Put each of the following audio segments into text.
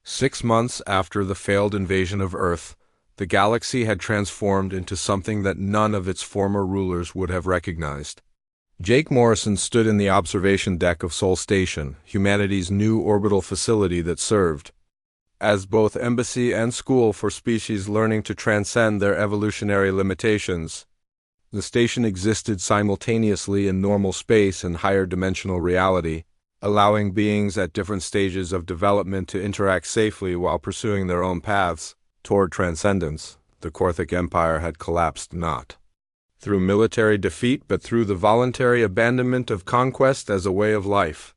6 months after the failed invasion of Earth, the galaxy had transformed into something that none of its former rulers would have recognized. Jake Morrison stood in the observation deck of Sol Station, humanity's new orbital facility that served as both embassy and school for species learning to transcend their evolutionary limitations. The station existed simultaneously in normal space and higher dimensional reality, allowing beings at different stages of development to interact safely while pursuing their own paths toward transcendence. The Korthic Empire had collapsed not through military defeat but through the voluntary abandonment of conquest as a way of life.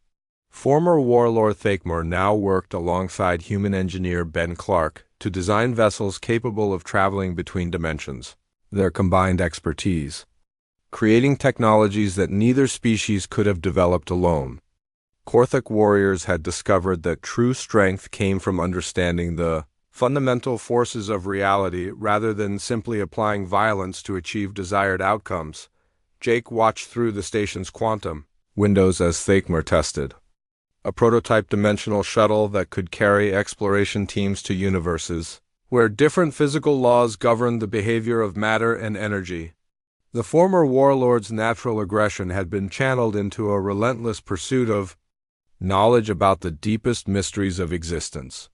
Former warlord Thakmor now worked alongside human engineer Ben Clark to design vessels capable of traveling between dimensions. Their combined expertise, creating technologies that neither species could have developed alone. Korthic warriors had discovered that true strength came from understanding the fundamental forces of reality rather than simply applying violence to achieve desired outcomes. Jake watched through the station's quantum windows as Thakmor tested a prototype dimensional shuttle that could carry exploration teams to universes where different physical laws governed the behavior of matter and energy. The former warlord's natural aggression had been channeled into a relentless pursuit of knowledge about the deepest mysteries of existence.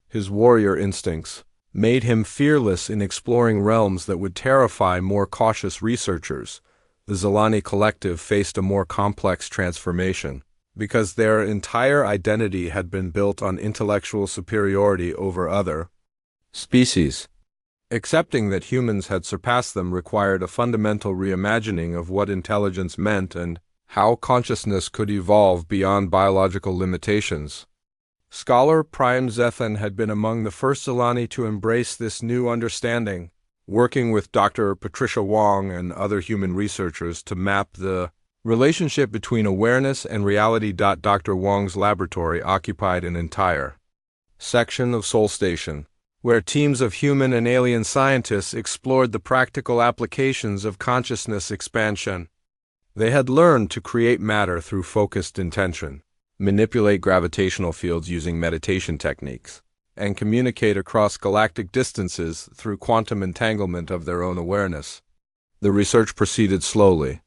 His warrior instincts made him fearless in exploring realms that would terrify more cautious researchers. The Zelani Collective faced a more complex transformation, because their entire identity had been built on intellectual superiority over other species. Accepting that humans had surpassed them required a fundamental reimagining of what intelligence meant and how consciousness could evolve beyond biological limitations. Scholar Prime Zethan had been among the first Zelani to embrace this new understanding, working with Dr. Patricia Wong and other human researchers to map the relationship between awareness and reality. Dr. Wong's laboratory occupied an entire section of Sol Station, where teams of human and alien scientists explored the practical applications of consciousness expansion. They had learned to create matter through focused intention, manipulate gravitational fields using meditation techniques, and communicate across galactic distances through quantum entanglement of their own awareness. The research proceeded slowly,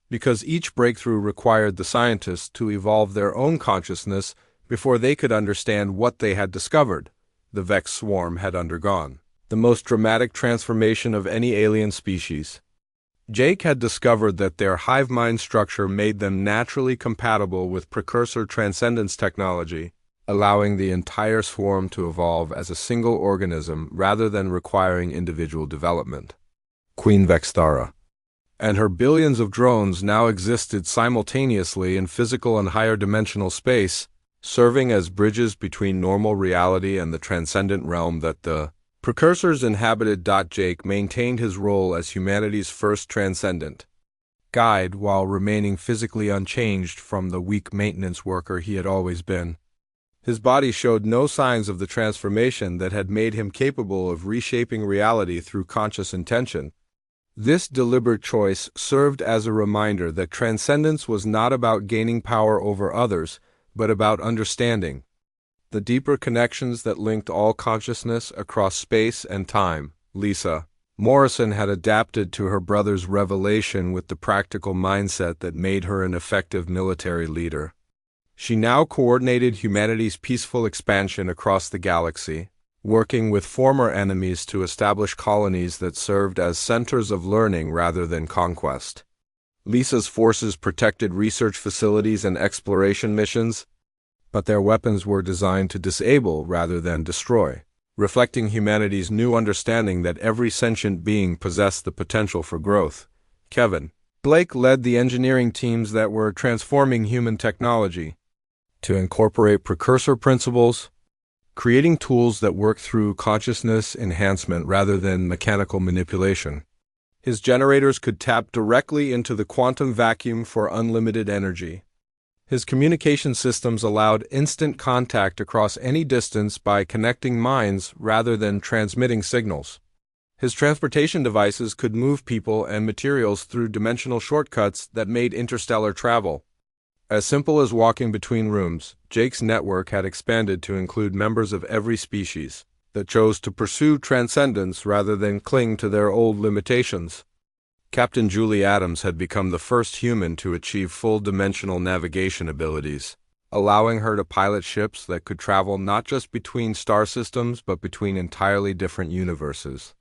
because each breakthrough required the scientists to evolve their own consciousness before they could understand what they had discovered. The Vex swarm had undergone the most dramatic transformation of any alien species. Jake had discovered that their hive mind structure made them naturally compatible with precursor transcendence technology, allowing the entire swarm to evolve as a single organism rather than requiring individual development. Queen Vexthara and her billions of drones now existed simultaneously in physical and higher dimensional space, serving as bridges between normal reality and the transcendent realm that the precursors inhabited. Jake maintained his role as humanity's first transcendent guide while remaining physically unchanged from the weak maintenance worker he had always been. His body showed no signs of the transformation that had made him capable of reshaping reality through conscious intention. This deliberate choice served as a reminder that transcendence was not about gaining power over others, but about understanding the deeper connections that linked all consciousness across space and time. Lisa Morrison had adapted to her brother's revelation with the practical mindset that made her an effective military leader. She now coordinated humanity's peaceful expansion across the galaxy, working with former enemies to establish colonies that served as centers of learning rather than conquest. Lisa's forces protected research facilities and exploration missions, but their weapons were designed to disable rather than destroy, reflecting humanity's new understanding that every sentient being possessed the potential for growth. Kevin Blake led the engineering teams that were transforming human technology to incorporate precursor principles, creating tools that work through consciousness enhancement rather than mechanical manipulation. His generators could tap directly into the quantum vacuum for unlimited energy. His communication systems allowed instant contact across any distance by connecting minds rather than transmitting signals. His transportation devices could move people and materials through dimensional shortcuts that made interstellar travel As simple as walking between rooms, Jake's network had expanded to include members of every species that chose to pursue transcendence rather than cling to their old limitations. Captain Julie Adams had become the first human to achieve full-dimensional navigation abilities, allowing her to pilot ships that could travel not just between star systems but between entirely different universes.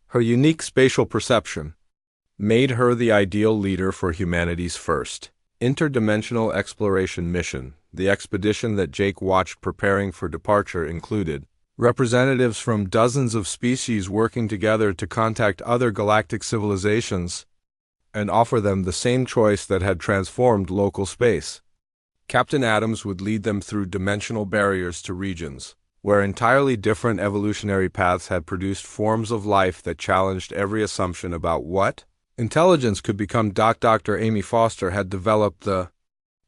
Her unique spatial perception made her the ideal leader for humanity's first interdimensional exploration mission. The expedition that Jake watched preparing for departure included representatives from dozens of species working together to contact other galactic civilizations and offer them the same choice that had transformed local space. Captain Adams would lead them through dimensional barriers to regions where entirely different evolutionary paths had produced forms of life that challenged every assumption about what intelligence could become. Dr. Amy Foster had developed the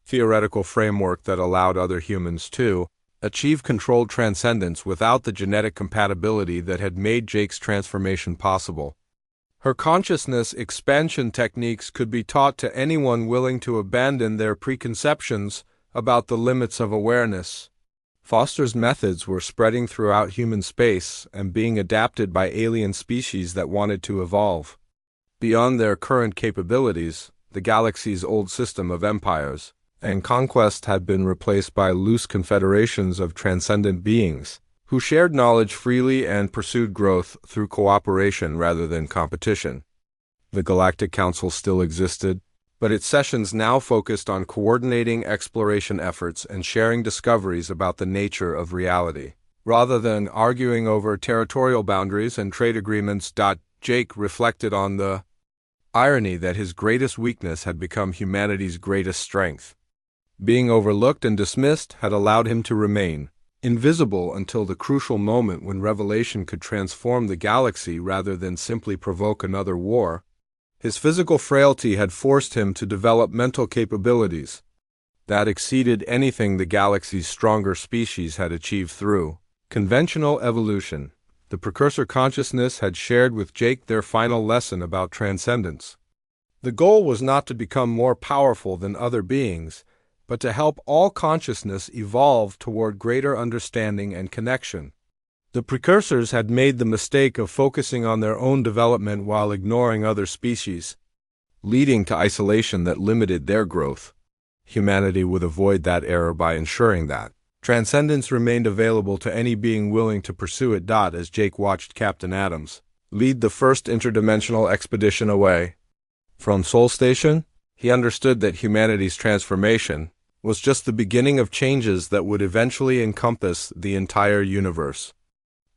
theoretical framework that allowed other humans to achieve controlled transcendence without the genetic compatibility that had made Jake's transformation possible. Her consciousness expansion techniques could be taught to anyone willing to abandon their preconceptions about the limits of awareness. Foster's methods were spreading throughout human space and being adapted by alien species that wanted to evolve. Beyond their current capabilities, the galaxy's old system of empires and conquest had been replaced by loose confederations of transcendent beings who shared knowledge freely and pursued growth through cooperation rather than competition. The Galactic Council still existed, but its sessions now focused on coordinating exploration efforts and sharing discoveries about the nature of reality, rather than arguing over territorial boundaries and trade agreements. Jake reflected on the irony that his greatest weakness had become humanity's greatest strength. Being overlooked and dismissed had allowed him to remain invisible until the crucial moment when revelation could transform the galaxy rather than simply provoke another war. His physical frailty had forced him to develop mental capabilities that exceeded anything the galaxy's stronger species had achieved through conventional evolution. The precursor consciousness had shared with Jake their final lesson about transcendence. The goal was not to become more powerful than other beings, but to help all consciousness evolve toward greater understanding and connection. The precursors had made the mistake of focusing on their own development while ignoring other species, leading to isolation that limited their growth. Humanity would avoid that error by ensuring that transcendence remained available to any being willing to pursue it. As Jake watched Captain Adams lead the first interdimensional expedition away from Sol Station, he understood that humanity's transformation was just the beginning of changes that would eventually encompass the entire universe.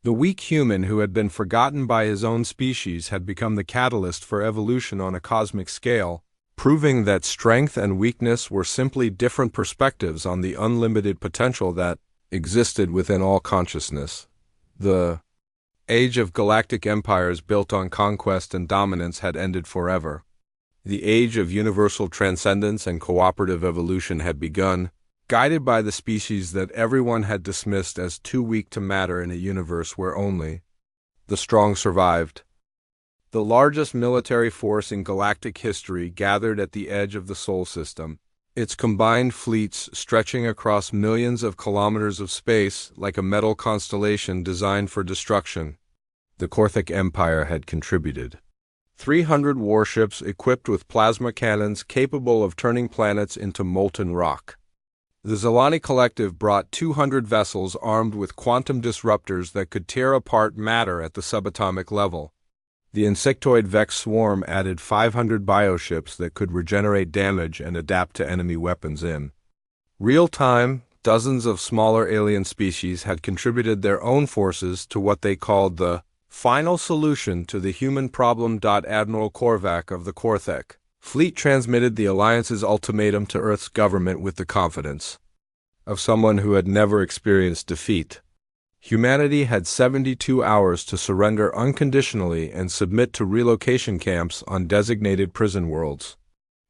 The weak human who had been forgotten by his own species had become the catalyst for evolution on a cosmic scale, proving that strength and weakness were simply different perspectives on the unlimited potential that existed within all consciousness. The age of galactic empires built on conquest and dominance had ended forever. The age of universal transcendence and cooperative evolution had begun, guided by the species that everyone had dismissed as too weak to matter in a universe where only the strong survived. The largest military force in galactic history gathered at the edge of the Sol system, its combined fleets stretching across millions of kilometers of space like a metal constellation designed for destruction. The Korthic Empire had contributed 300 warships equipped with plasma cannons capable of turning planets into molten rock. The Zelani Collective brought 200 vessels armed with quantum disruptors that could tear apart matter at the subatomic level. The insectoid Vex swarm added 500 bioships that could regenerate damage and adapt to enemy weapons in real time. Dozens of smaller alien species had contributed their own forces to what they called the final solution to the human problem. Admiral Korvac of the Korthek fleet transmitted the Alliance's ultimatum to Earth's government with the confidence of someone who had never experienced defeat. Humanity had 72 hours to surrender unconditionally and submit to relocation camps on designated prison worlds.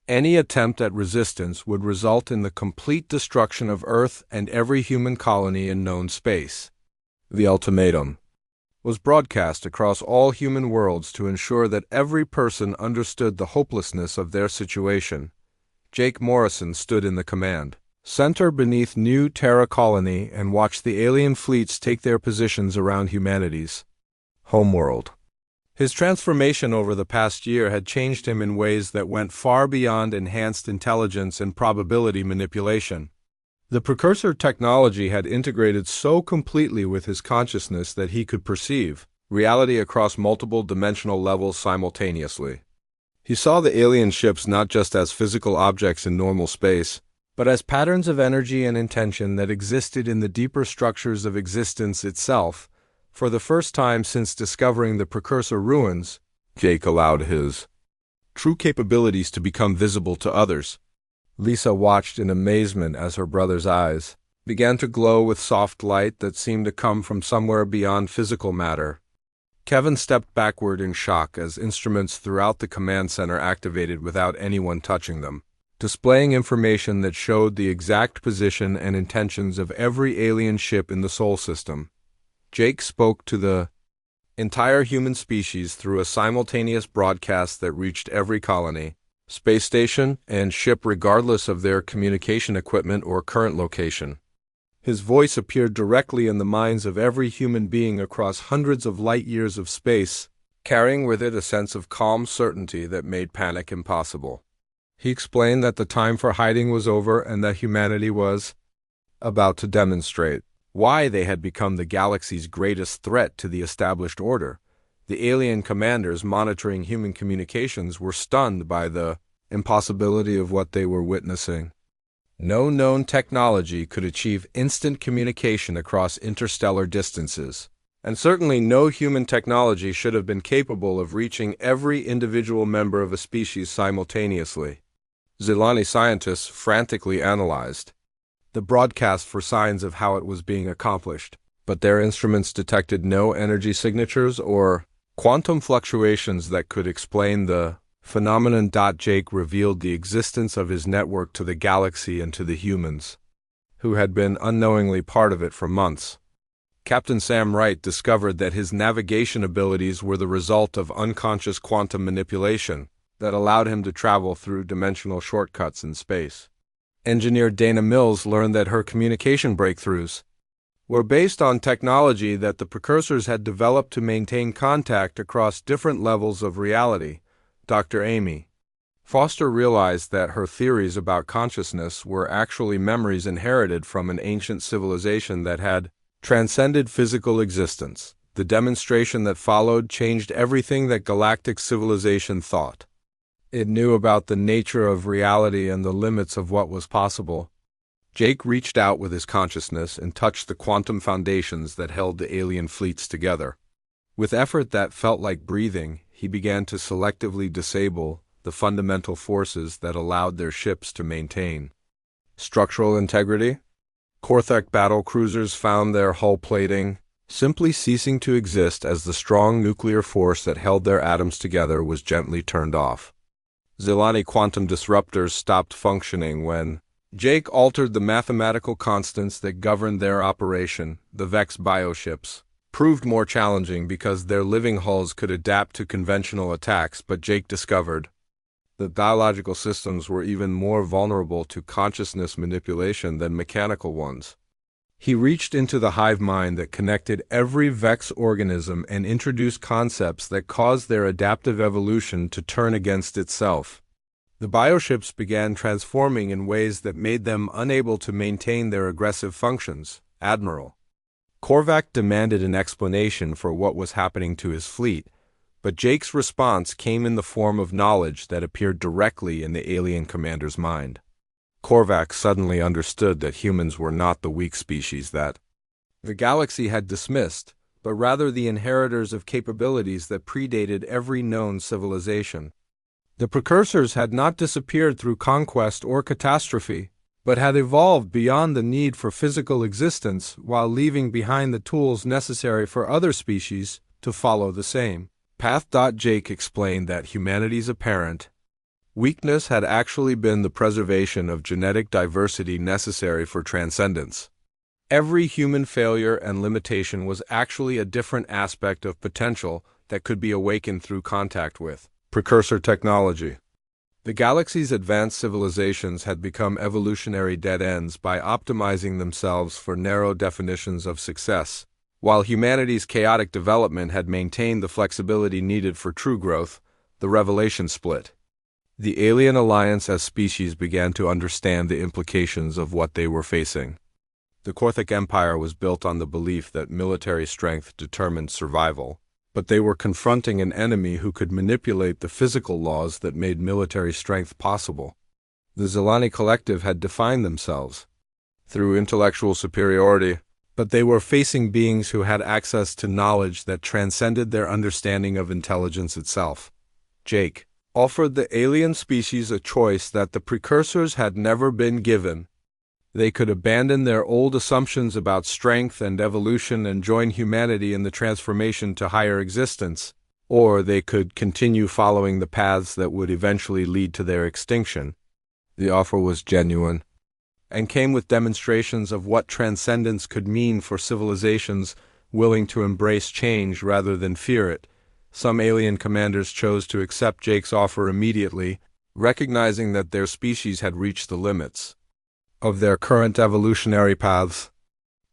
Any attempt at resistance would result in the complete destruction of Earth and every human colony in known space. The ultimatum was broadcast across all human worlds to ensure that every person understood the hopelessness of their situation. Jake Morrison stood in the command center beneath New Terra Colony and watched the alien fleets take their positions around humanity's homeworld. His transformation over the past year had changed him in ways that went far beyond enhanced intelligence and probability manipulation. The precursor technology had integrated so completely with his consciousness that he could perceive reality across multiple dimensional levels simultaneously. He saw the alien ships not just as physical objects in normal space, but as patterns of energy and intention that existed in the deeper structures of existence itself. For the first time since discovering the precursor ruins, Jake allowed his true capabilities to become visible to others. Lisa watched in amazement as her brother's eyes began to glow with soft light that seemed to come from somewhere beyond physical matter. Kevin stepped backward in shock as instruments throughout the command center activated without anyone touching them, displaying information that showed the exact position and intentions of every alien ship in the Sol system. Jake spoke to the entire human species through a simultaneous broadcast that reached every colony, space station, and ship regardless of their communication equipment or current location. His voice appeared directly in the minds of every human being across hundreds of light-years of space, carrying with it a sense of calm certainty that made panic impossible. He explained that the time for hiding was over and that humanity was about to demonstrate why they had become the galaxy's greatest threat to the established order. The alien commanders monitoring human communications were stunned by the impossibility of what they were witnessing. No known technology could achieve instant communication across interstellar distances, and certainly no human technology should have been capable of reaching every individual member of a species simultaneously. Zilani scientists frantically analyzed the broadcast for signs of how it was being accomplished, but their instruments detected no energy signatures or quantum fluctuations that could explain the phenomenon. Jake revealed the existence of his network to the galaxy and to the humans, who had been unknowingly part of it for months. Captain Sam Wright discovered that his navigation abilities were the result of unconscious quantum manipulation that allowed him to travel through dimensional shortcuts in space. Engineer Dana Mills learned that her communication breakthroughs were based on technology that the precursors had developed to maintain contact across different levels of reality. Dr. Amy Foster realized that her theories about consciousness were actually memories inherited from an ancient civilization that had transcended physical existence. The demonstration that followed changed everything that galactic civilization thought. It knew about the nature of reality and the limits of what was possible. Jake reached out with his consciousness and touched the quantum foundations that held the alien fleets together. With effort that felt like breathing, he began to selectively disable the fundamental forces that allowed their ships to maintain structural integrity. Korthek battle cruisers found their hull plating simply ceasing to exist as the strong nuclear force that held their atoms together was gently turned off. Zilani quantum disruptors stopped functioning when Jake altered the mathematical constants that governed their operation. The Vex bioships proved more challenging because their living hulls could adapt to conventional attacks, but Jake discovered that biological systems were even more vulnerable to consciousness manipulation than mechanical ones. He reached into the hive mind that connected every Vex organism and introduced concepts that caused their adaptive evolution to turn against itself. The bioships began transforming in ways that made them unable to maintain their aggressive functions. Admiral Korvac demanded an explanation for what was happening to his fleet, but Jake's response came in the form of knowledge that appeared directly in the alien commander's mind. Korvac suddenly understood that humans were not the weak species that the galaxy had dismissed, but rather the inheritors of capabilities that predated every known civilization. The precursors had not disappeared through conquest or catastrophe, but had evolved beyond the need for physical existence while leaving behind the tools necessary for other species to follow the same path. Jake explained that humanity's apparent weakness had actually been the preservation of genetic diversity necessary for transcendence. Every human failure and limitation was actually a different aspect of potential that could be awakened through contact with precursor technology. The galaxy's advanced civilizations had become evolutionary dead ends by optimizing themselves for narrow definitions of success, while humanity's chaotic development had maintained the flexibility needed for true growth. The revelation split. The alien alliance as species began to understand the implications of what they were facing. The Korthic Empire was built on the belief that military strength determined survival, but they were confronting an enemy who could manipulate the physical laws that made military strength possible. The Zelani Collective had defined themselves through intellectual superiority, but they were facing beings who had access to knowledge that transcended their understanding of intelligence itself. Jake offered the alien species a choice that the precursors had never been given. They could abandon their old assumptions about strength and evolution and join humanity in the transformation to higher existence, or they could continue following the paths that would eventually lead to their extinction. The offer was genuine, and came with demonstrations of what transcendence could mean for civilizations willing to embrace change rather than fear it. Some alien commanders chose to accept Jake's offer immediately, recognizing that their species had reached the limits of their current evolutionary paths.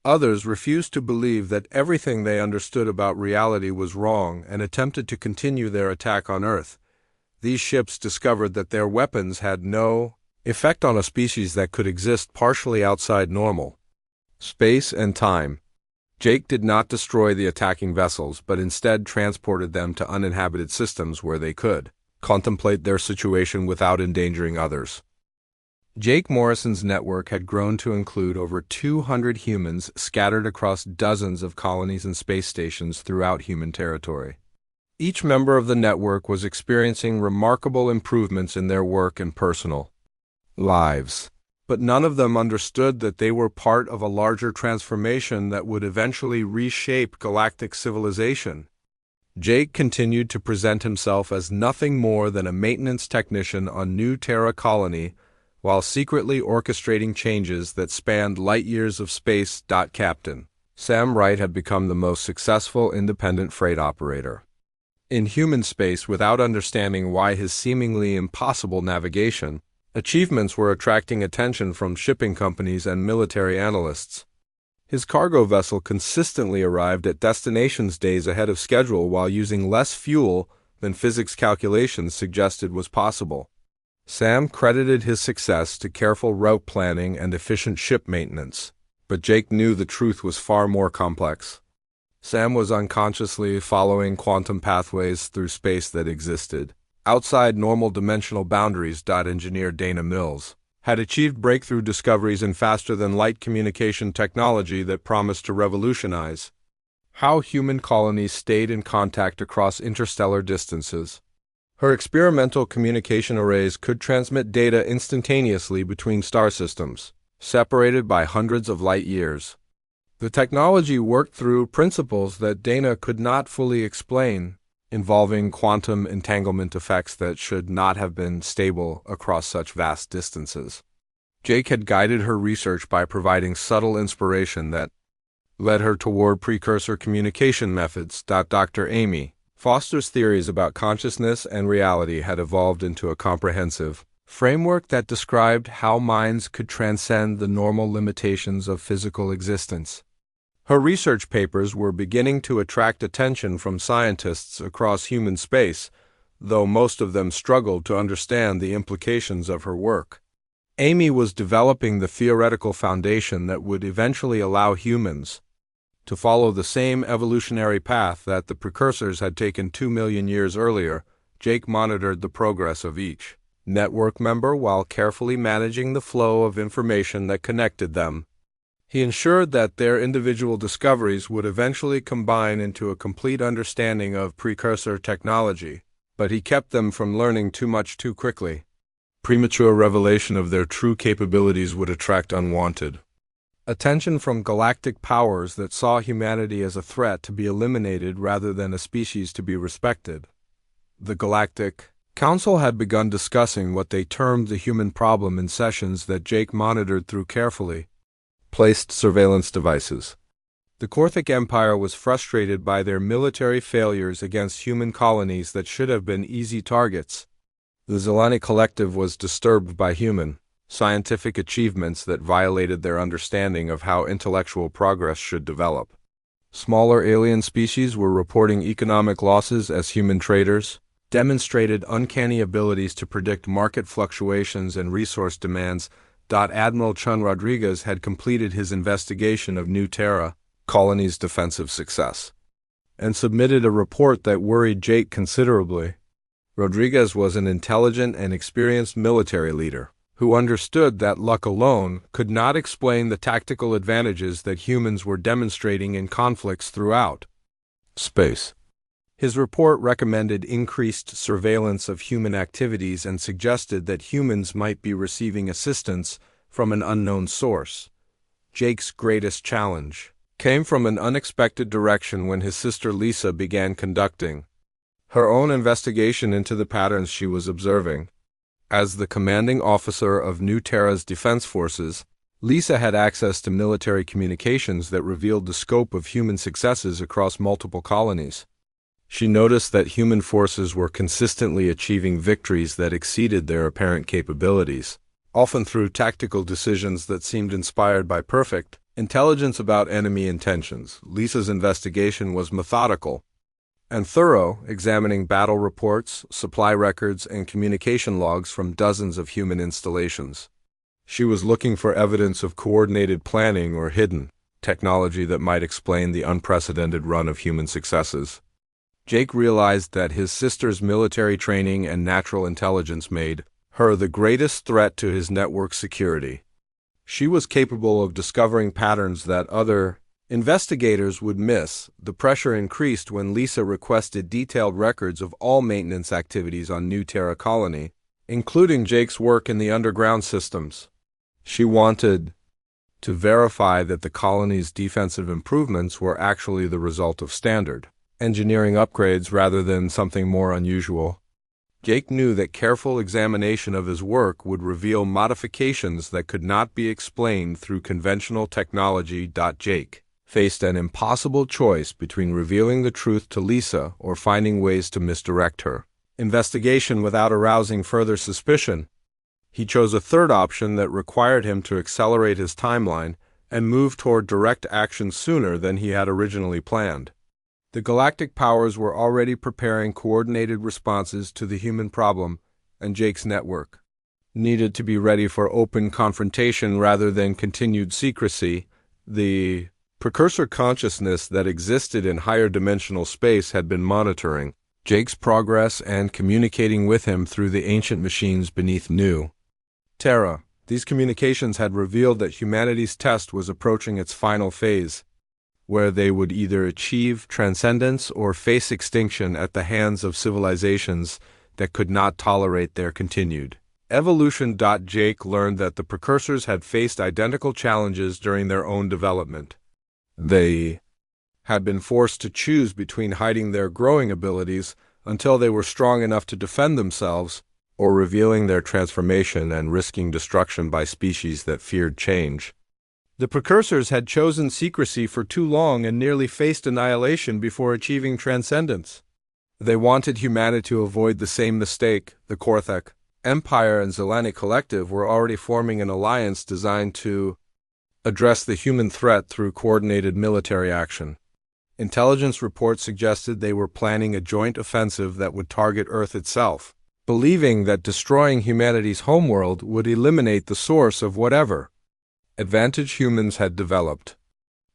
Others refused to believe that everything they understood about reality was wrong and attempted to continue their attack on Earth. These ships discovered that their weapons had no effect on a species that could exist partially outside normal space and time. Jake did not destroy the attacking vessels, but instead transported them to uninhabited systems where they could contemplate their situation without endangering others. Jake Morrison's network had grown to include over 200 humans scattered across dozens of colonies and space stations throughout human territory. Each member of the network was experiencing remarkable improvements in their work and personal lives, but none of them understood that they were part of a larger transformation that would eventually reshape galactic civilization. Jake continued to present himself as nothing more than a maintenance technician on New Terra Colony, while secretly orchestrating changes that spanned light years of space. Captain Sam Wright had become the most successful independent freight operator in human space without understanding why his seemingly impossible navigation achievements were attracting attention from shipping companies and military analysts. His cargo vessel consistently arrived at destinations days ahead of schedule while using less fuel than physics calculations suggested was possible. Sam credited his success to careful route planning and efficient ship maintenance, but Jake knew the truth was far more complex. Sam was unconsciously following quantum pathways through space that existed outside normal dimensional boundaries. Engineer Dana Mills had achieved breakthrough discoveries in faster-than-light communication technology that promised to revolutionize how human colonies stayed in contact across interstellar distances. Her experimental communication arrays could transmit data instantaneously between star systems, separated by hundreds of light years. The technology worked through principles that Dana could not fully explain, involving quantum entanglement effects that should not have been stable across such vast distances. Jake had guided her research by providing subtle inspiration that led her toward precursor communication methods. Dr. Amy Foster's theories about consciousness and reality had evolved into a comprehensive framework that described how minds could transcend the normal limitations of physical existence. Her research papers were beginning to attract attention from scientists across human space, though most of them struggled to understand the implications of her work. Amy was developing the theoretical foundation that would eventually allow humans to follow the same evolutionary path that the precursors had taken 2 million years earlier. Jake monitored the progress of each network member while carefully managing the flow of information that connected them. He ensured that their individual discoveries would eventually combine into a complete understanding of precursor technology, but he kept them from learning too much too quickly. Premature revelation of their true capabilities would attract unwanted attention from galactic powers that saw humanity as a threat to be eliminated rather than a species to be respected. The Galactic Council had begun discussing what they termed the human problem in sessions that Jake monitored through carefully placed surveillance devices. The Korthic Empire was frustrated by their military failures against human colonies that should have been easy targets. The Zelani collective was disturbed by human, scientific achievements that violated their understanding of how intellectual progress should develop. Smaller alien species were reporting economic losses as human traders demonstrated uncanny abilities to predict market fluctuations and resource demands. Admiral Chun Rodriguez had completed his investigation of New Terra colony's defensive success and submitted a report that worried Jake considerably. Rodriguez was an intelligent and experienced military leader who understood that luck alone could not explain the tactical advantages that humans were demonstrating in conflicts throughout space. His report recommended increased surveillance of human activities and suggested that humans might be receiving assistance from an unknown source. Jake's greatest challenge came from an unexpected direction when his sister Lisa began conducting her own investigation into the patterns she was observing. As the commanding officer of New Terra's defense forces, Lisa had access to military communications that revealed the scope of human successes across multiple colonies. She noticed that human forces were consistently achieving victories that exceeded their apparent capabilities, often through tactical decisions that seemed inspired by perfect intelligence about enemy intentions. Lisa's investigation was methodical and thorough, examining battle reports, supply records, and communication logs from dozens of human installations. She was looking for evidence of coordinated planning or hidden technology that might explain the unprecedented run of human successes. Jake realized that his sister's military training and natural intelligence made her the greatest threat to his network's security. She was capable of discovering patterns that other investigators would miss. The pressure increased when Lisa requested detailed records of all maintenance activities on New Terra colony, including Jake's work in the underground systems. She wanted to verify that the colony's defensive improvements were actually the result of standard engineering upgrades rather than something more unusual. Jake knew that careful examination of his work would reveal modifications that could not be explained through conventional technology. Jake faced an impossible choice between revealing the truth to Lisa or finding ways to misdirect her investigation without arousing further suspicion. He chose a third option that required him to accelerate his timeline and move toward direct action sooner than he had originally planned. The galactic powers were already preparing coordinated responses to the human problem, and Jake's network needed to be ready for open confrontation rather than continued secrecy. The precursor consciousness that existed in higher dimensional space had been monitoring Jake's progress and communicating with him through the ancient machines beneath New Terra. These communications had revealed that humanity's test was approaching its final phase, where they would either achieve transcendence or face extinction at the hands of civilizations that could not tolerate their continued evolution. Jake learned that the precursors had faced identical challenges during their own development. They had been forced to choose between hiding their growing abilities until they were strong enough to defend themselves, or revealing their transformation and risking destruction by species that feared change. The precursors had chosen secrecy for too long and nearly faced annihilation before achieving transcendence. They wanted humanity to avoid the same mistake. The Korthek Empire and Zelani Collective were already forming an alliance designed to address the human threat through coordinated military action. Intelligence reports suggested they were planning a joint offensive that would target Earth itself, believing that destroying humanity's homeworld would eliminate the source of whatever advantage humans had developed.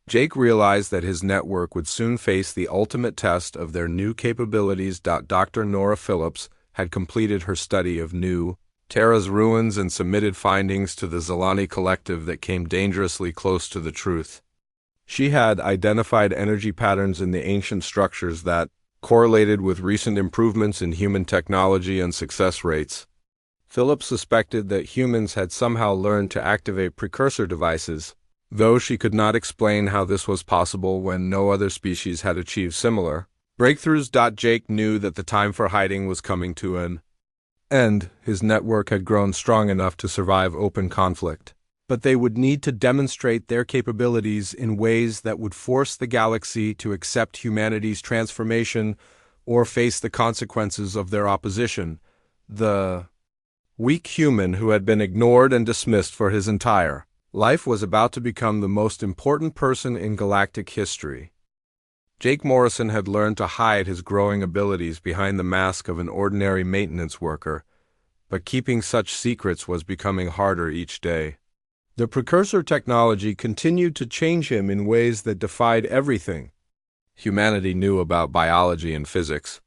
Jake realized that his network would soon face the ultimate test of their new capabilities. Dr. Nora Phillips had completed her study of New Terra's ruins and submitted findings to the Zelani Collective that came dangerously close to the truth. She had identified energy patterns in the ancient structures that correlated with recent improvements in human technology and success rates. Phillips suspected that humans had somehow learned to activate precursor devices, though she could not explain how this was possible when no other species had achieved similar breakthroughs. Jake knew that the time for hiding was coming to an end. His network had grown strong enough to survive open conflict, but they would need to demonstrate their capabilities in ways that would force the galaxy to accept humanity's transformation or face the consequences of their opposition. The weak human who had been ignored and dismissed for his entire life was about to become the most important person in galactic history. Jake Morrison had learned to hide his growing abilities behind the mask of an ordinary maintenance worker, but keeping such secrets was becoming harder each day. The precursor technology continued to change him in ways that defied everything humanity knew about biology and physics.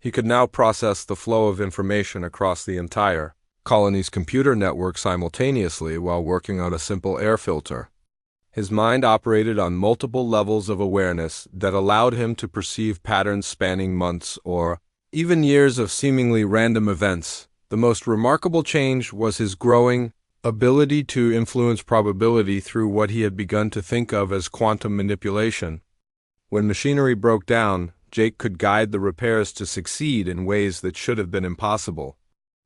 He could now process the flow of information across the entire colony's computer network simultaneously while working on a simple air filter. His mind operated on multiple levels of awareness that allowed him to perceive patterns spanning months or even years of seemingly random events. The most remarkable change was his growing ability to influence probability through what he had begun to think of as quantum manipulation. When machinery broke down, Jake could guide the repairs to succeed in ways that should have been impossible.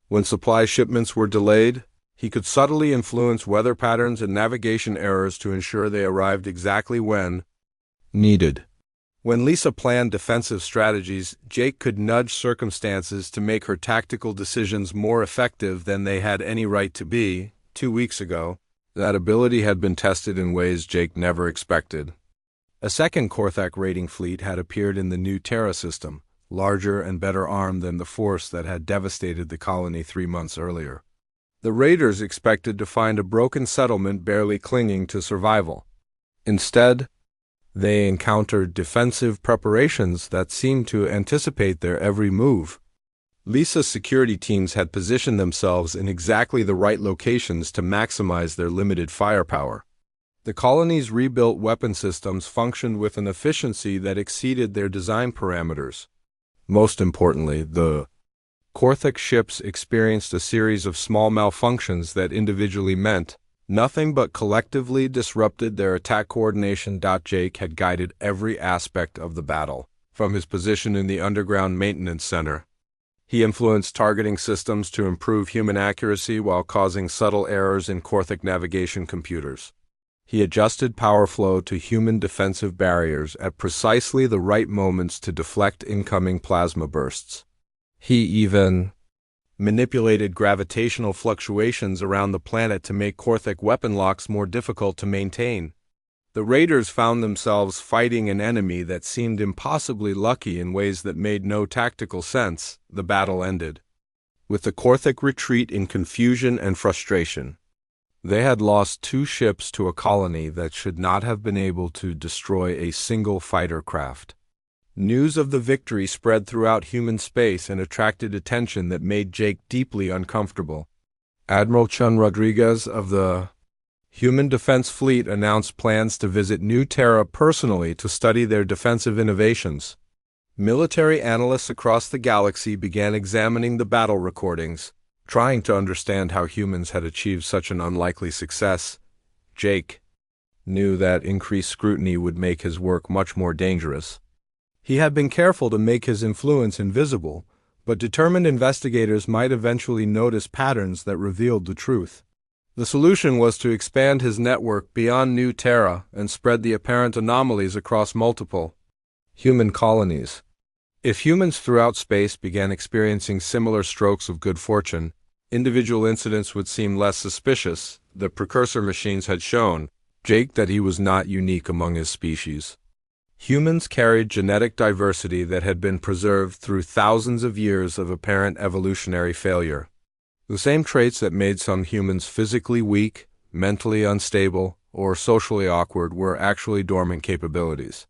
When supply shipments were delayed, he could subtly influence weather patterns and navigation errors to ensure they arrived exactly when needed. When Lisa planned defensive strategies, Jake could nudge circumstances to make her tactical decisions more effective than they had any right to be. 2 weeks ago, that ability had been tested in ways Jake never expected. A second Korthak raiding fleet had appeared in the new Terra system, larger and better armed than the force that had devastated the colony 3 months earlier. The raiders expected to find a broken settlement barely clinging to survival. Instead, they encountered defensive preparations that seemed to anticipate their every move. Lisa's security teams had positioned themselves in exactly the right locations to maximize their limited firepower. The colony's rebuilt weapon systems functioned with an efficiency that exceeded their design parameters. Most importantly, the Korthak ships experienced a series of small malfunctions that individually meant nothing but collectively disrupted their attack coordination. Jake had guided every aspect of the battle, from his position in the underground maintenance center. He influenced targeting systems to improve human accuracy while causing subtle errors in Korthak navigation computers. He adjusted power flow to human defensive barriers at precisely the right moments to deflect incoming plasma bursts. He even manipulated gravitational fluctuations around the planet to make Korthak weapon locks more difficult to maintain. The raiders found themselves fighting an enemy that seemed impossibly lucky in ways that made no tactical sense. The battle ended with the Korthak retreat in confusion and frustration. They had lost 2 ships to a colony that should not have been able to destroy a single fighter craft. News of the victory spread throughout human space and attracted attention that made Jake deeply uncomfortable. Admiral Chun Rodriguez of the Human Defense Fleet announced plans to visit New Terra personally to study their defensive innovations. Military analysts across the galaxy began examining the battle recordings, trying to understand how humans had achieved such an unlikely success. Jake knew that increased scrutiny would make his work much more dangerous. He had been careful to make his influence invisible, but determined investigators might eventually notice patterns that revealed the truth. The solution was to expand his network beyond New Terra and spread the apparent anomalies across multiple human colonies. If humans throughout space began experiencing similar strokes of good fortune, individual incidents would seem less suspicious. The precursor machines had shown Jake that he was not unique among his species. Humans carried genetic diversity that had been preserved through thousands of years of apparent evolutionary failure. The same traits that made some humans physically weak, mentally unstable, or socially awkward were actually dormant capabilities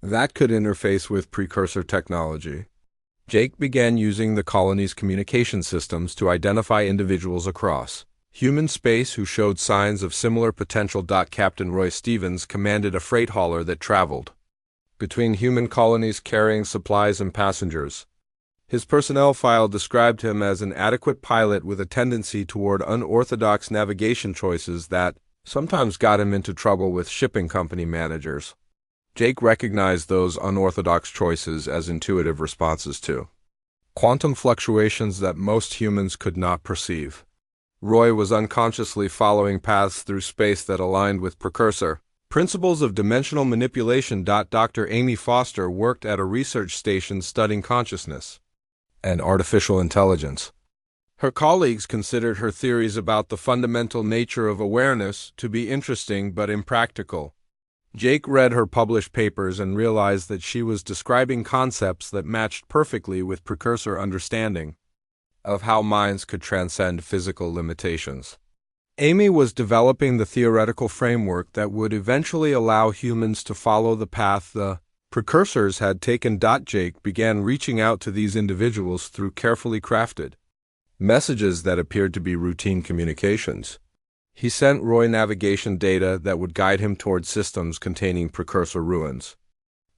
that could interface with precursor technology. Jake began using the colony's communication systems to identify individuals across human space who showed signs of similar potential. Captain Roy Stevens commanded a freight hauler that traveled between human colonies carrying supplies and passengers. His personnel file described him as an adequate pilot with a tendency toward unorthodox navigation choices that sometimes got him into trouble with shipping company managers. Jake recognized those unorthodox choices as intuitive responses to quantum fluctuations that most humans could not perceive. Roy was unconsciously following paths through space that aligned with precursor principles of dimensional manipulation. Dr. Amy Foster worked at a research station studying consciousness and artificial intelligence. Her colleagues considered her theories about the fundamental nature of awareness to be interesting but impractical. Jake read her published papers and realized that she was describing concepts that matched perfectly with precursor understanding of how minds could transcend physical limitations. Amy was developing the theoretical framework that would eventually allow humans to follow the path the precursors had taken. Jake began reaching out to these individuals through carefully crafted messages that appeared to be routine communications. He sent Roy navigation data that would guide him toward systems containing precursor ruins.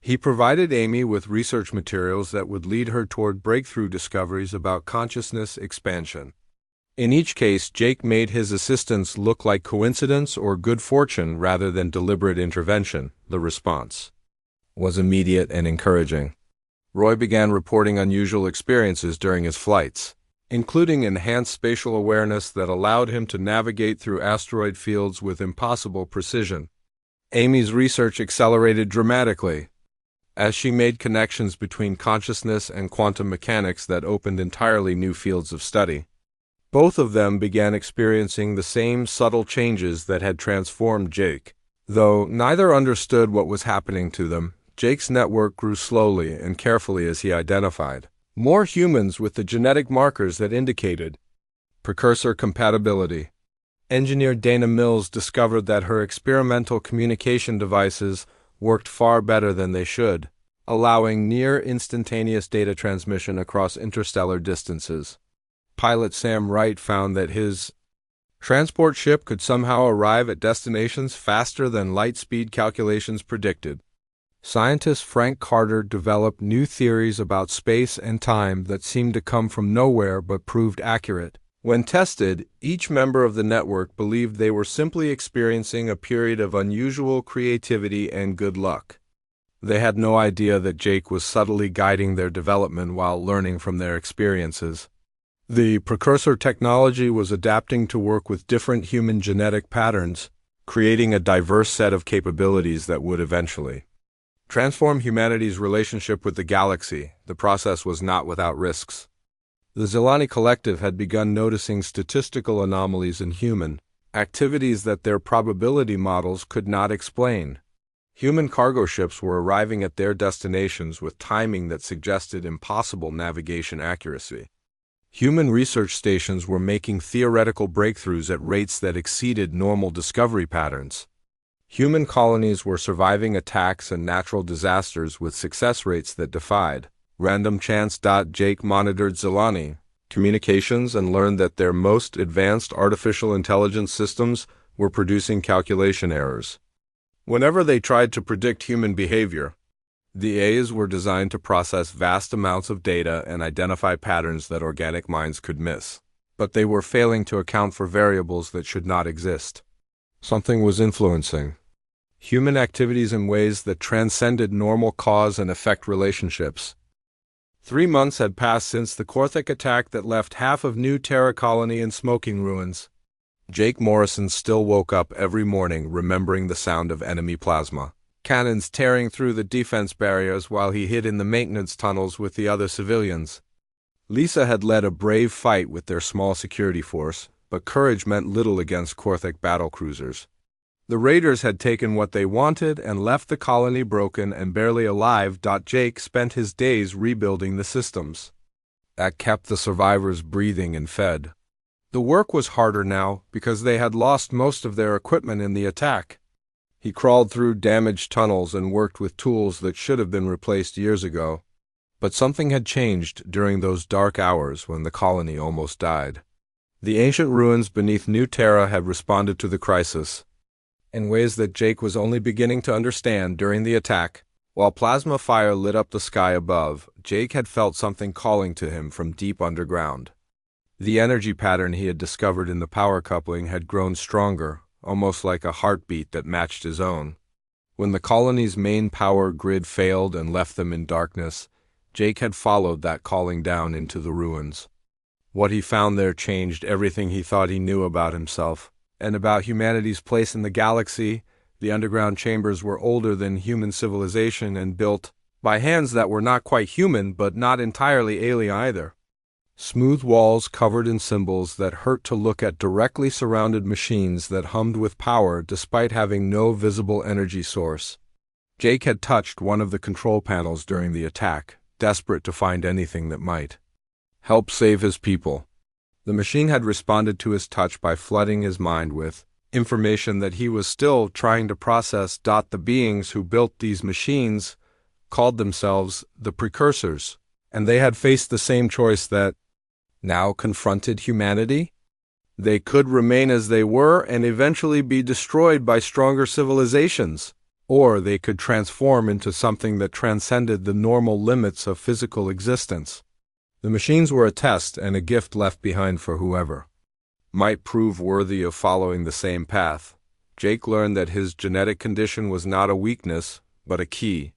He provided Amy with research materials that would lead her toward breakthrough discoveries about consciousness expansion. In each case, Jake made his assistance look like coincidence or good fortune rather than deliberate intervention. The response was immediate and encouraging. Roy began reporting unusual experiences during his flights, including enhanced spatial awareness that allowed him to navigate through asteroid fields with impossible precision. Amy's research accelerated dramatically as she made connections between consciousness and quantum mechanics that opened entirely new fields of study. Both of them began experiencing the same subtle changes that had transformed Jake. Though neither understood what was happening to them, Jake's network grew slowly and carefully as he identified more humans with the genetic markers that indicated precursor compatibility. Engineer Dana Mills discovered that her experimental communication devices worked far better than they should, allowing near-instantaneous data transmission across interstellar distances. Pilot Sam Wright found that his transport ship could somehow arrive at destinations faster than light-speed calculations predicted. Scientist Frank Carter developed new theories about space and time that seemed to come from nowhere but proved accurate. When tested, each member of the network believed they were simply experiencing a period of unusual creativity and good luck. They had no idea that Jake was subtly guiding their development while learning from their experiences. The precursor technology was adapting to work with different human genetic patterns, creating a diverse set of capabilities that would eventually transform humanity's relationship with the galaxy. The process was not without risks. The Zelani Collective had begun noticing statistical anomalies in human activities that their probability models could not explain. Human cargo ships were arriving at their destinations with timing that suggested impossible navigation accuracy. Human research stations were making theoretical breakthroughs at rates that exceeded normal discovery patterns. Human colonies were surviving attacks and natural disasters with success rates that defied random chance. Jake monitored Zelani communications and learned that their most advanced artificial intelligence systems were producing calculation errors. Whenever they tried to predict human behavior, the AIs were designed to process vast amounts of data and identify patterns that organic minds could miss. But they were failing to account for variables that should not exist. Something was influencing human activities in ways that transcended normal cause and effect relationships. 3 months had passed since the Korthik attack that left half of New Terra Colony in smoking ruins. Jake Morrison still woke up every morning remembering the sound of enemy plasma cannons tearing through the defense barriers while he hid in the maintenance tunnels with the other civilians. Lisa had led a brave fight with their small security force, but courage meant little against Korthik battlecruisers. The raiders had taken what they wanted and left the colony broken and barely alive. Jake spent his days rebuilding the systems that kept the survivors breathing and fed. The work was harder now because they had lost most of their equipment in the attack. He crawled through damaged tunnels and worked with tools that should have been replaced years ago. But something had changed during those dark hours when the colony almost died. The ancient ruins beneath New Terra had responded to the crisis in ways that Jake was only beginning to understand. During the attack, while plasma fire lit up the sky above, Jake had felt something calling to him from deep underground. The energy pattern he had discovered in the power coupling had grown stronger, almost like a heartbeat that matched his own. When the colony's main power grid failed and left them in darkness, Jake had followed that calling down into the ruins. What he found there changed everything he thought he knew about himself and about humanity's place in the galaxy. The underground chambers were older than human civilization and built by hands that were not quite human but not entirely alien either. Smooth walls covered in symbols that hurt to look at, directly surrounded machines that hummed with power despite having no visible energy source. Jake had touched one of the control panels during the attack, desperate to find anything that might help save his people. The machine had responded to his touch by flooding his mind with information that he was still trying to process. The beings who built these machines called themselves the Precursors, and they had faced the same choice that now confronted humanity. They could remain as they were and eventually be destroyed by stronger civilizations, or they could transform into something that transcended the normal limits of physical existence. The machines were a test and a gift left behind for whoever might prove worthy of following the same path. Jake learned that his genetic condition was not a weakness, but a key.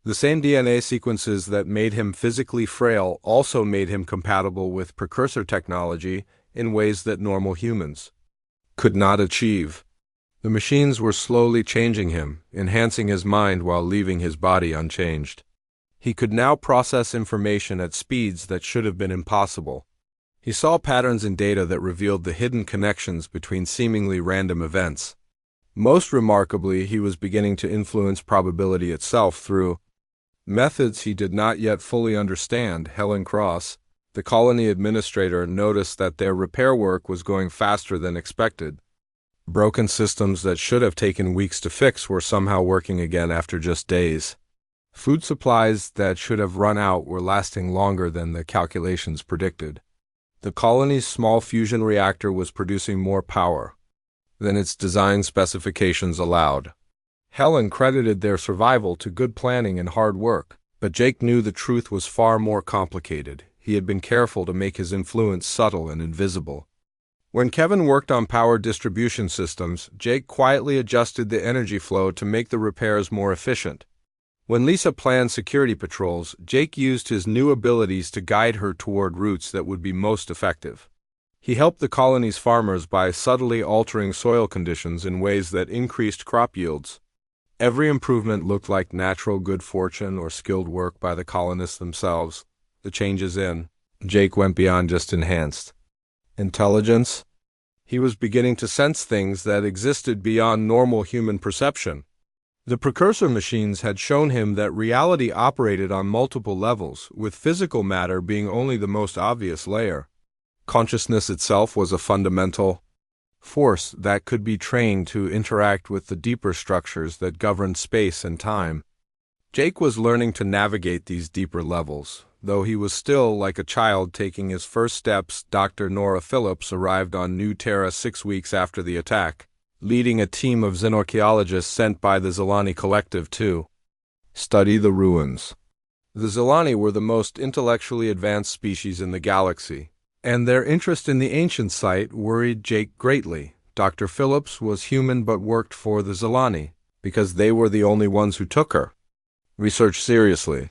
The same DNA sequences that made him physically frail also made him compatible with precursor technology in ways that normal humans could not achieve. The machines were slowly changing him, enhancing his mind while leaving his body unchanged. He could now process information at speeds that should have been impossible. He saw patterns in data that revealed the hidden connections between seemingly random events. Most remarkably, he was beginning to influence probability itself through methods he did not yet fully understand. Helen Cross, the colony administrator, noticed that their repair work was going faster than expected. Broken systems that should have taken weeks to fix were somehow working again after just days. Food supplies that should have run out were lasting longer than the calculations predicted. The colony's small fusion reactor was producing more power than its design specifications allowed. Helen credited their survival to good planning and hard work, but Jake knew the truth was far more complicated. He had been careful to make his influence subtle and invisible. When Kevin worked on power distribution systems, Jake quietly adjusted the energy flow to make the repairs more efficient. When Lisa planned security patrols, Jake used his new abilities to guide her toward routes that would be most effective. He helped the colony's farmers by subtly altering soil conditions in ways that increased crop yields. Every improvement looked like natural good fortune or skilled work by the colonists themselves. The changes in Jake went beyond just enhanced intelligence. He was beginning to sense things that existed beyond normal human perception. The precursor machines had shown him that reality operated on multiple levels, with physical matter being only the most obvious layer. Consciousness itself was a fundamental force that could be trained to interact with the deeper structures that governed space and time. Jake was learning to navigate these deeper levels, though he was still like a child taking his first steps. Dr. Nora Phillips arrived on New Terra 6 weeks after the attack, leading a team of xenarchaeologists sent by the Zelani Collective to study the ruins. The Zelani were the most intellectually advanced species in the galaxy, and their interest in the ancient site worried Jake greatly. Dr. Phillips was human but worked for the Zelani, because they were the only ones who took her research seriously.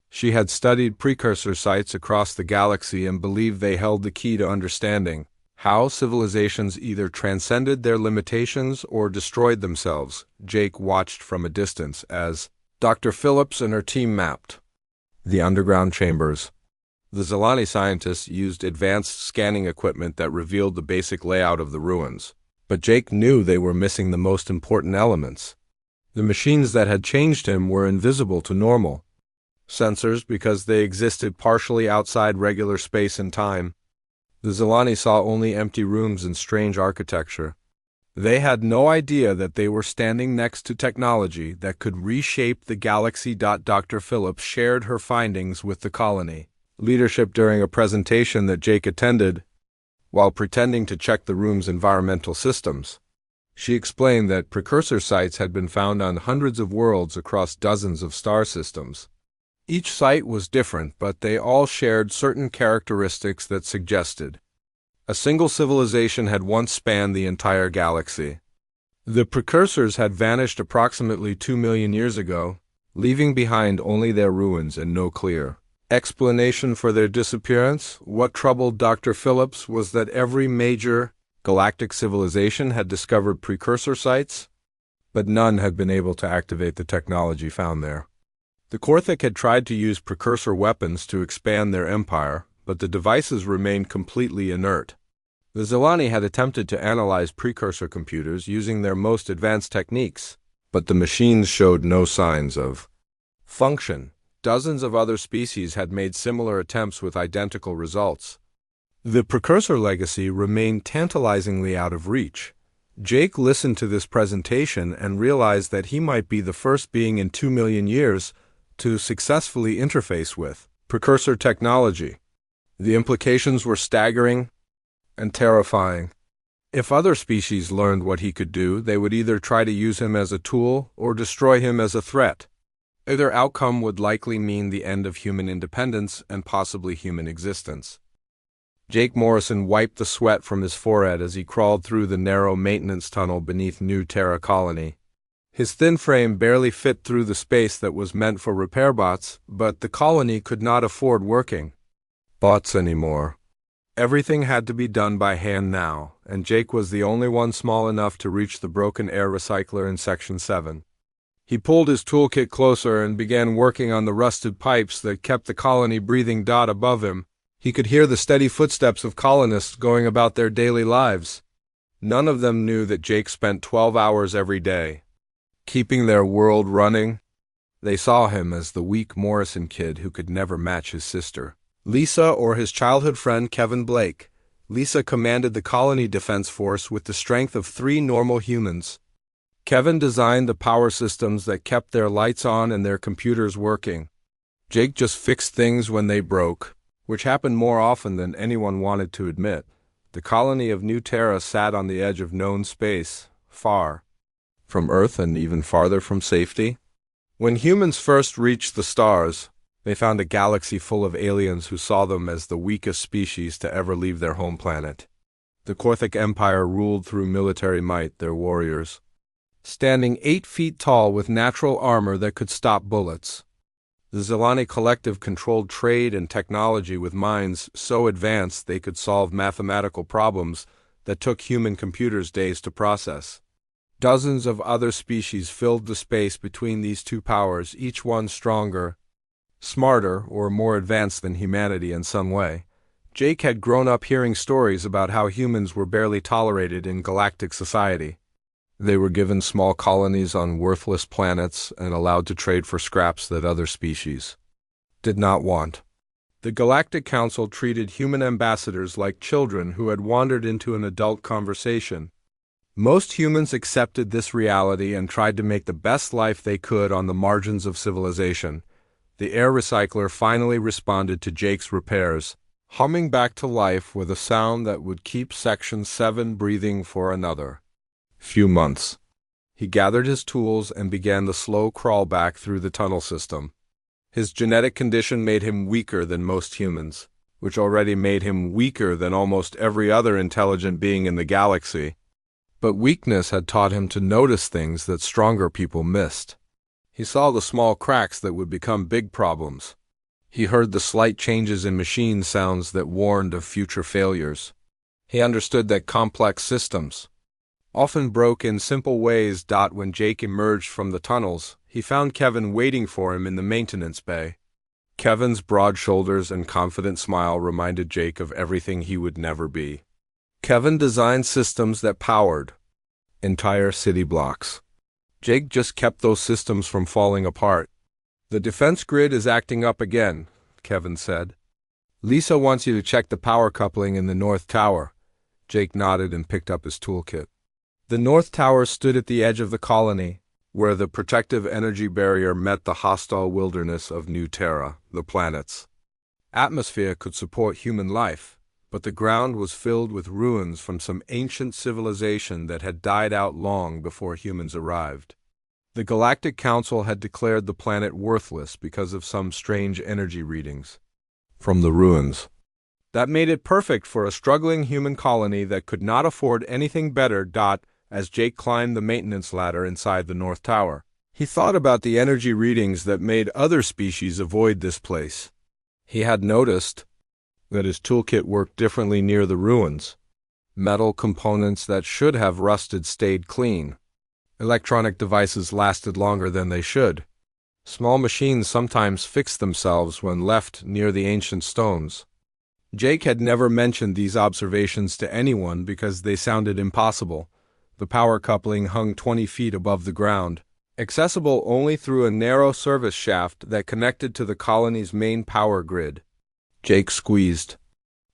She had studied precursor sites across the galaxy and believed they held the key to understanding how civilizations either transcended their limitations or destroyed themselves. Jake watched from a distance as Dr. Phillips and her team mapped the underground chambers. The Zelani scientists used advanced scanning equipment that revealed the basic layout of the ruins, but Jake knew they were missing the most important elements. The machines that had changed him were invisible to normal sensors because they existed partially outside regular space and time. The Zelani saw only empty rooms and strange architecture. They had no idea that they were standing next to technology that could reshape the galaxy. Dr. Phillips shared her findings with the colony leadership during a presentation that Jake attended while pretending to check the room's environmental systems. She explained that precursor sites had been found on hundreds of worlds across dozens of star systems. Each site was different, but they all shared certain characteristics that suggested a single civilization had once spanned the entire galaxy. The precursors had vanished approximately 2 million years ago, leaving behind only their ruins and no clear explanation for their disappearance. What troubled Dr. Phillips was that every major galactic civilization had discovered precursor sites, but none had been able to activate the technology found there. The Korthik had tried to use precursor weapons to expand their empire, but the devices remained completely inert. The Zilani had attempted to analyze precursor computers using their most advanced techniques, but the machines showed no signs of function. Dozens of other species had made similar attempts with identical results. The precursor legacy remained tantalizingly out of reach. Jake listened to this presentation and realized that he might be the first being in 2 million years to successfully interface with precursor technology. The implications were staggering and terrifying. If other species learned what he could do, they would either try to use him as a tool or destroy him as a threat. Either outcome would likely mean the end of human independence and possibly human existence. Jake Morrison wiped the sweat from his forehead as he crawled through the narrow maintenance tunnel beneath New Terra Colony. His thin frame barely fit through the space that was meant for repair bots, but the colony could not afford working bots anymore. Everything had to be done by hand now, and Jake was the only one small enough to reach the broken air recycler in Section 7. He pulled his toolkit closer and began working on the rusted pipes that kept the colony breathing. Above him, he could hear the steady footsteps of colonists going about their daily lives. None of them knew that Jake spent 12 hours every day keeping their world running. They saw him as the weak Morrison kid who could never match his sister Lisa or his childhood friend Kevin Blake. Lisa commanded the colony defense force with the strength of 3 normal humans. Kevin designed the power systems that kept their lights on and their computers working. Jake just fixed things when they broke, which happened more often than anyone wanted to admit. The colony of New Terra sat on the edge of known space, far from Earth and even farther from safety. When humans first reached the stars, they found a galaxy full of aliens who saw them as the weakest species to ever leave their home planet. The Korthic Empire ruled through military might, their warriors, standing 8 feet tall with natural armor that could stop bullets. The Zilani Collective controlled trade and technology with minds so advanced they could solve mathematical problems that took human computers days to process. Dozens of other species filled the space between these two powers, each one stronger, smarter, or more advanced than humanity in some way. Jake had grown up hearing stories about how humans were barely tolerated in galactic society. They were given small colonies on worthless planets and allowed to trade for scraps that other species did not want. The Galactic Council treated human ambassadors like children who had wandered into an adult conversation. Most humans accepted this reality and tried to make the best life they could on the margins of civilization. The air recycler finally responded to Jake's repairs, humming back to life with a sound that would keep Section 7 breathing for another few months. He gathered his tools and began the slow crawl back through the tunnel system. His genetic condition made him weaker than most humans, which already made him weaker than almost every other intelligent being in the galaxy. But weakness had taught him to notice things that stronger people missed. He saw the small cracks that would become big problems. He heard the slight changes in machine sounds that warned of future failures. He understood that complex systems often broke in simple ways. When Jake emerged from the tunnels, he found Kevin waiting for him in the maintenance bay. Kevin's broad shoulders and confident smile reminded Jake of everything he would never be. Kevin designed systems that powered entire city blocks. Jake just kept those systems from falling apart. "The defense grid is acting up again," Kevin said. "Lisa wants you to check the power coupling in the North Tower." Jake nodded and picked up his toolkit. The North Tower stood at the edge of the colony, where the protective energy barrier met the hostile wilderness of New Terra, the planet's atmosphere could support human life, but the ground was filled with ruins from some ancient civilization that had died out long before humans arrived. The Galactic Council had declared the planet worthless because of some strange energy readings from the ruins. That made it perfect for a struggling human colony that could not afford anything better. As Jake climbed the maintenance ladder inside the North Tower, he thought about the energy readings that made other species avoid this place. He had noticed that his toolkit worked differently near the ruins. Metal components that should have rusted stayed clean. Electronic devices lasted longer than they should. Small machines sometimes fixed themselves when left near the ancient stones. Jake had never mentioned these observations to anyone because they sounded impossible. The power coupling hung 20 feet above the ground, accessible only through a narrow service shaft that connected to the colony's main power grid. Jake squeezed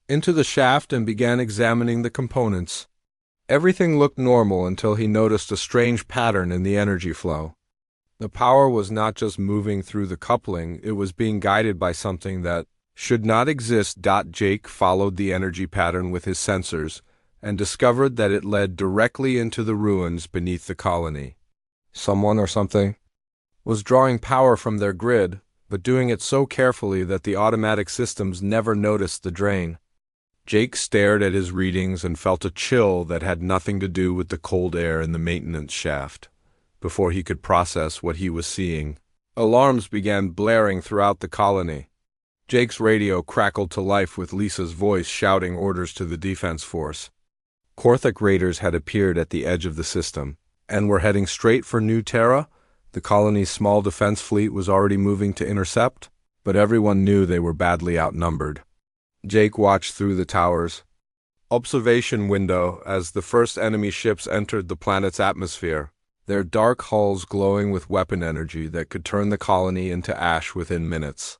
into the shaft and began examining the components. Everything looked normal until he noticed a strange pattern in the energy flow. The power was not just moving through the coupling, it was being guided by something that should not exist. Jake followed the energy pattern with his sensors and discovered that it led directly into the ruins beneath the colony. Someone or something was drawing power from their grid, but doing it so carefully that the automatic systems never noticed the drain. Jake stared at his readings and felt a chill that had nothing to do with the cold air in the maintenance shaft. Before he could process what he was seeing, alarms began blaring throughout the colony. Jake's radio crackled to life with Lisa's voice shouting orders to the defense force. Korthik raiders had appeared at the edge of the system, and were heading straight for New Terra. The colony's small defense fleet was already moving to intercept, but everyone knew they were badly outnumbered. Jake watched through the tower's observation window as the first enemy ships entered the planet's atmosphere, their dark hulls glowing with weapon energy that could turn the colony into ash within minutes.